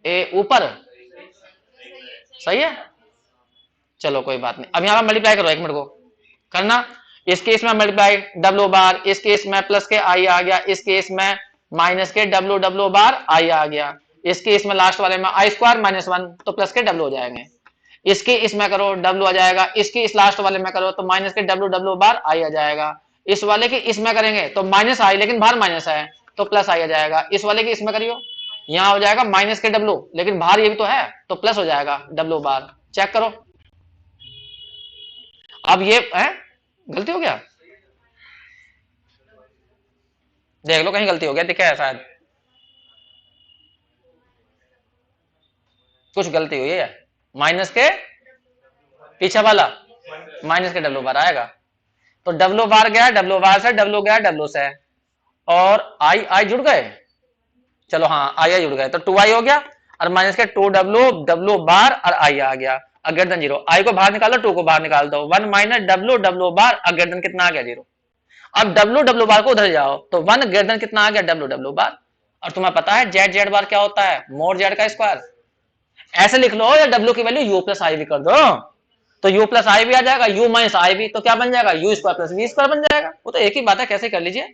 ए ऊपर सही है, चलो कोई बात नहीं। अब यहां पर मल्टीप्लाई करो, एक मिनट को करना, इस केस में मल्टीप्लाई डब्ल्यू बार, इस केस में प्लस के आई आ गया, इस केस में माइनस के डब्ल्यू डब्ल्यू बार आई आ गया, इस केस में लास्ट वाले में आई स्क्वायर माइनस 1 तो प्लस के डब्ल्यू हो जाएंगे, इसके इसमें करो डब्ल्यू आ जाएगा, इसके इस लास्ट वाले में करो तो माइनस के डब्ल्यू डब्ल्यू बार आई आ जाएगा, इस वाले के इसमें करेंगे तो माइनस आई लेकिन बाहर माइनस है तो प्लस आई आ जाएगा, इस वाले के इसमें करियो यहां हो जाएगा माइनस के डब्ल्यू लेकिन बाहर ये भी तो है तो प्लस हो जाएगा डब्ल्यू बार। चेक करो, अब ये है गलती हो गया, देख लो कहीं गलती हो गया, दिखा है शायद कुछ गलती हुई है, माइनस के पीछे वाला माइनस के डब्ल्यू बार आएगा, तो डब्ल्यू बार गया डब्ल्यू बार से, डब्ल्यू गया डब्ल्यू से, और आई आई जुड़ गए, चलो हाँ आई आई जुड़ गए तो 2i हो गया, और माइनस के 2w डब्ल्यू बार और आई आ गया, ग्रेटर देन 0, आई को बाहर निकालो 2 को बाहर निकाल दो, 1 माइनस डब्ल्यू डब्ल्यू बार और ग्रेटर देन कितना आ गया 0। अब डब्ल्यू डब्ल्यू बार को उधर जाओ तो 1 ग्रेटर देन कितना आ गया डब्ल्यू डब्ल्यू बार, और तुम्हें पता है जेड जेड बार क्या होता है मोड जेड का स्क्वायर, ऐसे लिख लो, या डब्ल्यू की वैल्यू यू प्लस आई भी कर दो तो यू प्लस आई भी आ जाएगा, यू माइनस आई भी तो क्या बन जाएगा u square plus v square बन जाएगा, वो तो एक ही बात है, कैसे कर लीजिए।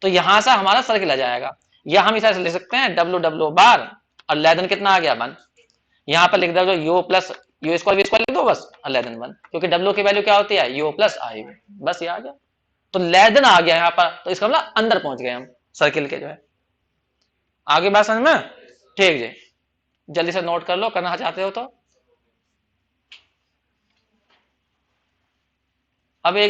तो यहां से हमारा सर्किल आ जाएगा, या हम इसे लिख सकते हैं डब्ल्यू डब्ल्यू बार और लेदन कितना आ गया 1, यहां पर लिख दो u plus u square v square लिख दो बस, और लेदन 1, क्योंकि डब्ल्यू की वैल्यू क्या होती है यू प्लस आई, बस ये आ गया, तो लेदन आ गया यहाँ पर, तो इसका मतलब अंदर पहुंच गए हम सर्किल के जो है। आगे बात समझ में? ठीक जी, जल्दी से नोट कर लो, करना चाहते हो तो। अब एक